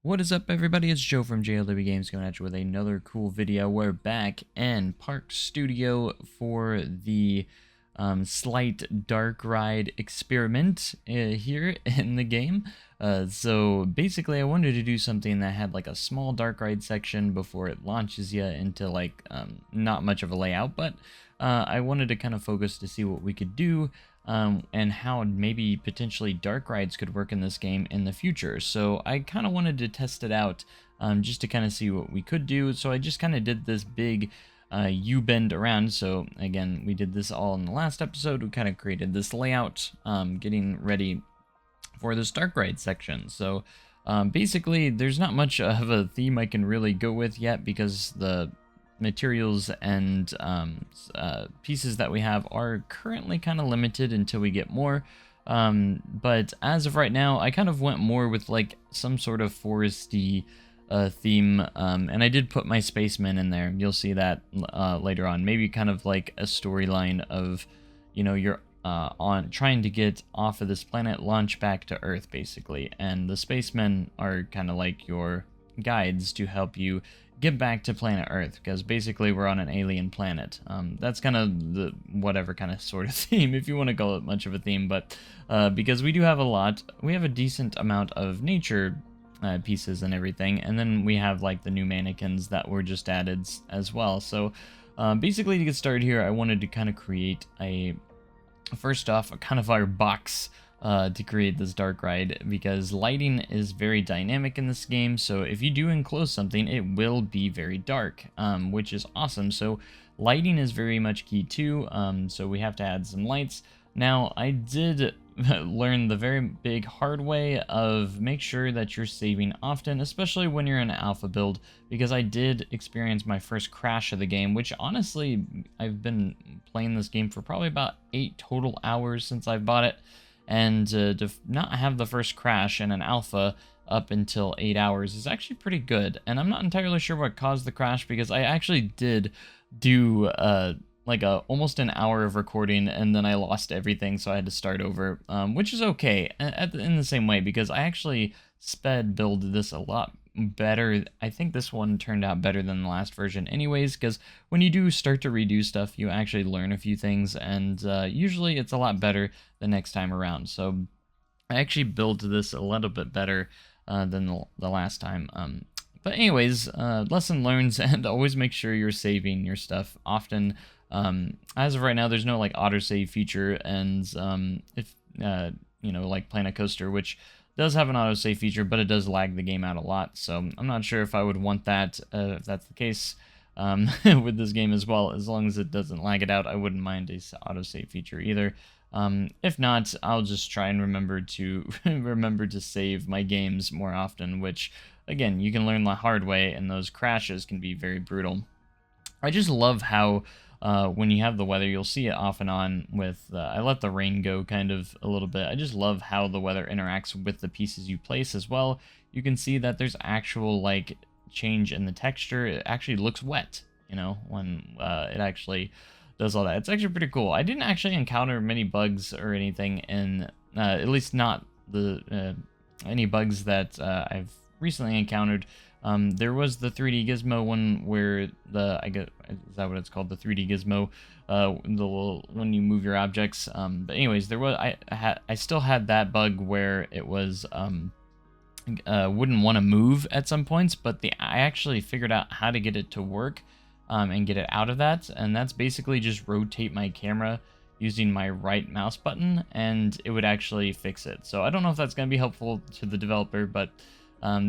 What is up, everybody? It's Joe from JLW Games coming at you with another cool video. We're back in Park Studio for the slight dark ride experiment here in the game. So basically, I wanted to do something that had like a small dark ride section before it launches you into like not much of a layout, but I wanted to kind of focus to see what we could do. And how maybe potentially dark rides could work in this game in the future. So I kind of wanted to test it out just to kind of see what we could do. So I just kind of did this big U-bend around. So again, we did this all in the last episode. We kind of created this layout, getting ready for this dark ride section. So basically, there's not much of a theme I can really go with yet because the materials and pieces that we have are currently kind of limited until we get more. But as of right now, I kind of went more with like some sort of foresty theme, and I did put my spacemen in there. You'll see that later on. Maybe kind of like a storyline of, you know, you're on trying to get off of this planet, launch back to Earth, basically, and the spacemen are kind of like your guides to help you get back to planet Earth, because basically we're on an alien planet. That's kind of the whatever kind of sort of theme, if you want to call it much of a theme, but because we do have we have a decent amount of nature pieces and everything, and then we have like the new mannequins that were just added as well. So basically, to get started here, I wanted to kind of create first off, kind of our box to create this dark ride, because lighting is very dynamic in this game. So if you do enclose something, it will be very dark, which is awesome. So lighting is very much key too. So we have to add some lights. Now, I did learn the very big hard way of make sure that you're saving often, especially when you're in an alpha build, because I did experience my first crash of the game, which honestly, I've been playing this game for probably about 8 total hours since I bought it. And to not have the first crash in an alpha up until 8 hours is actually pretty good. And I'm not entirely sure what caused the crash, because I actually did do like almost an hour of recording, and then I lost everything, so I had to start over, which is okay in the same way, because I actually sped build this a lot better. I think this one turned out better than the last version anyways, because when you do start to redo stuff, you actually learn a few things, and usually it's a lot better the next time around. So I actually built this a little bit better than the last time. But anyways, lesson learned, and always make sure you're saving your stuff often. As of right now, there's no like autosave feature, and if you know, like Planet Coaster, which does have an autosave feature, but it does lag the game out a lot. So I'm not sure if I would want that if that's the case with this game as well. As long as it doesn't lag it out, I wouldn't mind a autosave feature either. If not, I'll just try and remember to remember to save my games more often, which again, you can learn the hard way, and those crashes can be very brutal. I just love how when you have the weather, you'll see it off and on with, I let the rain go kind of a little bit. I just love how the weather interacts with the pieces you place as well. You can see that there's actual like change in the texture. It actually looks wet, you know, when it actually does all that. It's actually pretty cool. I didn't actually encounter many bugs or anything in, at least not the any bugs that I've recently encountered. There was the 3D gizmo one where is that what it's called? The 3D gizmo, when you move your objects. But anyways, there was, I still had that bug where it was, wouldn't want to move at some points, but I actually figured out how to get it to work, and get it out of that. And that's basically just rotate my camera using my right mouse button, and it would actually fix it. So I don't know if that's going to be helpful to the developer, but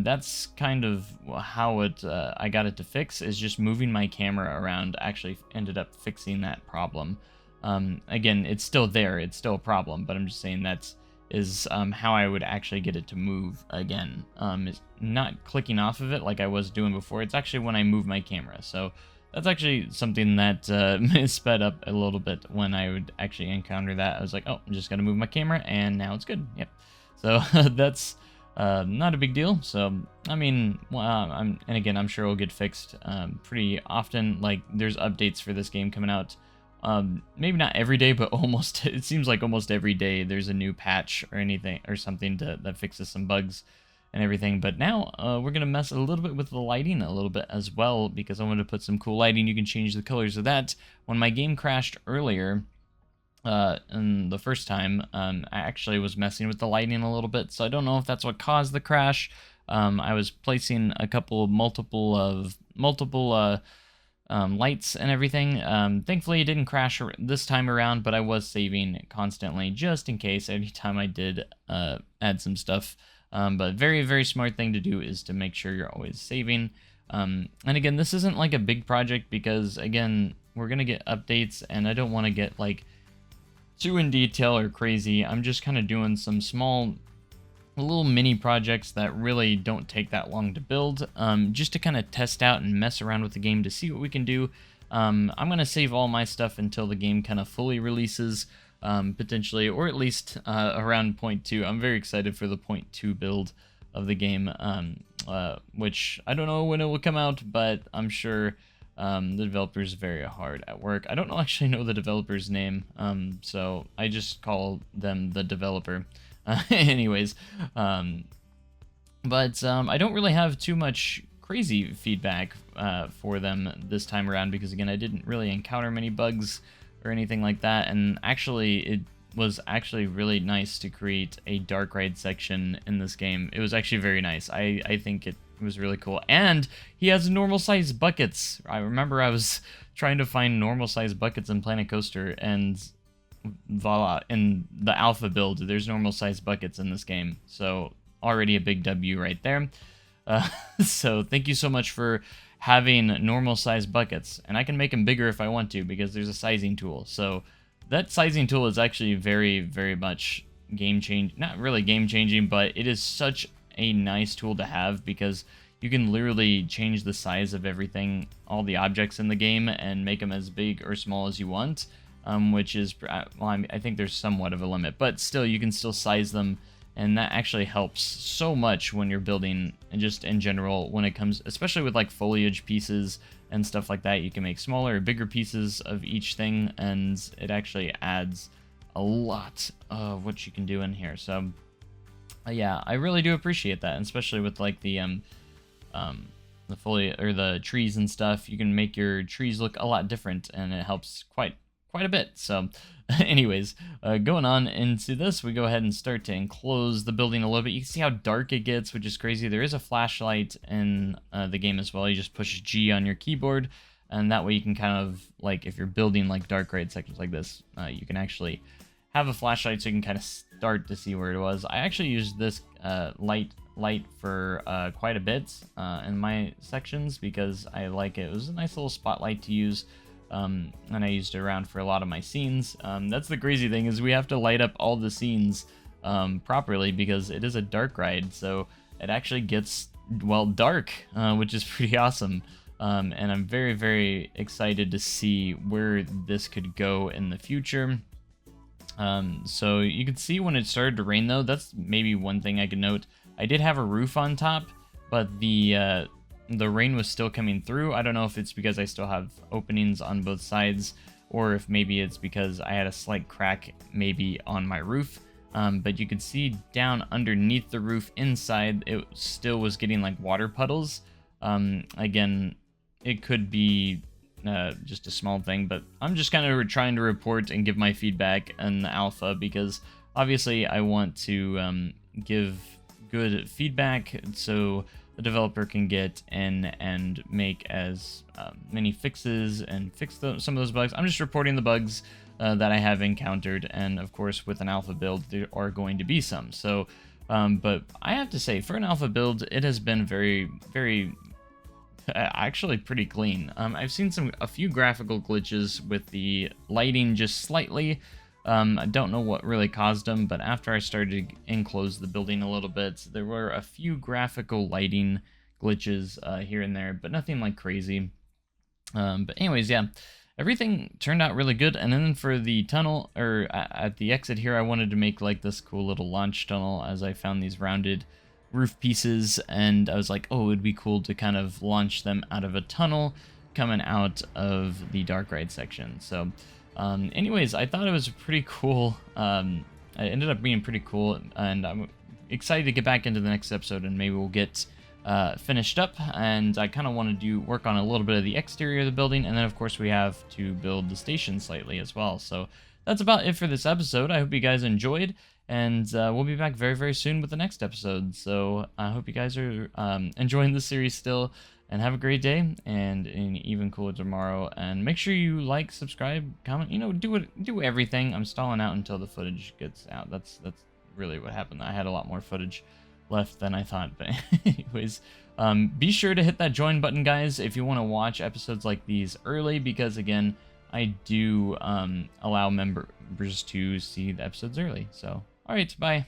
that's kind of how I got it to fix, is just moving my camera around actually ended up fixing that problem. Again, it's still there, it's still a problem, but I'm just saying that is how I would actually get it to move again. It's not clicking off of it like I was doing before. It's actually when I move my camera. So that's actually something that is sped up a little bit when I would actually encounter that. I was like, oh, I'm just gonna move my camera, and now it's good. Yep. So that's not a big deal. So I mean, well, and again, I'm sure it'll get fixed pretty often. Like, there's updates for this game coming out, maybe not every day, but almost. It seems like almost every day there's a new patch or anything or something that fixes some bugs. and everything. But now we're going to mess a little bit with the lighting a little bit as well, because I want to put some cool lighting. You can change the colors of that. When my game crashed earlier, and the first time, I actually was messing with the lighting a little bit, so I don't know if that's what caused the crash. I was placing a couple multiple lights and everything. Thankfully, it didn't crash this time around, but I was saving constantly just in case anytime I did add some stuff. But very, very smart thing to do is to make sure you're always saving. And again, this isn't like a big project because, again, we're going to get updates, and I don't want to get like too in detail or crazy. I'm just kind of doing some small little mini projects that really don't take that long to build, just to kind of test out and mess around with the game to see what we can do. I'm going to save all my stuff until the game kind of fully releases, potentially, or at least around 0.2. I'm very excited for the 0.2 build of the game, which I don't know when it will come out, but I'm sure the developer's very hard at work. I don't actually know the developer's name, so I just call them the developer. Anyways, but I don't really have too much crazy feedback for them this time around, because again, I didn't really encounter many bugs or anything like that, and actually it was actually really nice to create a dark ride section in this game. It was actually very nice. I think it was really cool, and he has normal size buckets. I remember I was trying to find normal size buckets in Planet Coaster, and voila, in the alpha build there's normal size buckets in this game, so already a big W right there. So thank you so much for having normal size buckets, and I can make them bigger if I want to, because there's a sizing tool. So that sizing tool is actually very, very much not really game changing, but it is such a nice tool to have, because you can literally change the size of everything, all the objects in the game, and make them as big or small as you want. Which is, well, I think there's somewhat of a limit, but still, you can still size them, and that actually helps so much when you're building, and just in general, when it comes, especially with like foliage pieces and stuff like that. You can make smaller or bigger pieces of each thing, and it actually adds a lot of what you can do in here. So, yeah, I really do appreciate that, and especially with like the foliage or the trees and stuff. You can make your trees look a lot different, and it helps quite a bit. So anyways, going on into this, we go ahead and start to enclose the building a little bit. You can see how dark it gets, which is crazy. There is a flashlight in the game as well. You just push G on your keyboard, and that way you can kind of, like, if you're building like dark ride sections like this, you can actually have a flashlight so you can kind of start to see where it was. I actually used this light for quite a bit in my sections, because I like it. It was a nice little spotlight to use. And I used it around for a lot of my scenes. That's the crazy thing, is we have to light up all the scenes properly, because it is a dark ride, so it actually gets, well, dark, which is pretty awesome. And I'm very, very excited to see where this could go in the future. So you can see when it started to rain, though, that's maybe one thing I could note. I did have a roof on top, but the rain was still coming through. I don't know if it's because I still have openings on both sides, or if maybe it's because I had a slight crack maybe on my roof. But you could see down underneath the roof inside, it still was getting like water puddles. Again, it could be just a small thing, but I'm just kind of trying to report and give my feedback in the alpha, because obviously I want to give good feedback so the developer can get in and make as many fixes and fix some of those bugs. I'm just reporting the bugs that I have encountered, and of course with an alpha build there are going to be some. So, but I have to say, for an alpha build, it has been very, very, actually pretty clean. I've seen a few graphical glitches with the lighting just slightly. I don't know what really caused them, but after I started to enclose the building a little bit, there were a few graphical lighting glitches here and there, but nothing like crazy. But anyways, yeah, everything turned out really good. And then for the tunnel, or at the exit here, I wanted to make like this cool little launch tunnel, as I found these rounded roof pieces, and I was like, oh, it would be cool to kind of launch them out of a tunnel coming out of the dark ride section. So anyways, I thought it was pretty cool. It ended up being pretty cool, and I'm excited to get back into the next episode, and maybe we'll get finished up. And I kind of want to work on a little bit of the exterior of the building, and then of course we have to build the station slightly as well. So that's about it for this episode. I hope you guys enjoyed, and we'll be back very, very soon with the next episode. So I hope you guys are enjoying the series still, and have a great day, and an even cooler tomorrow. And make sure you like, subscribe, comment, you know, do everything. I'm stalling out until the footage gets out. That's really what happened. I had a lot more footage left than I thought, but anyways, be sure to hit that join button, guys, if you want to watch episodes like these early, because again, I do allow members to see the episodes early. So, alright, bye.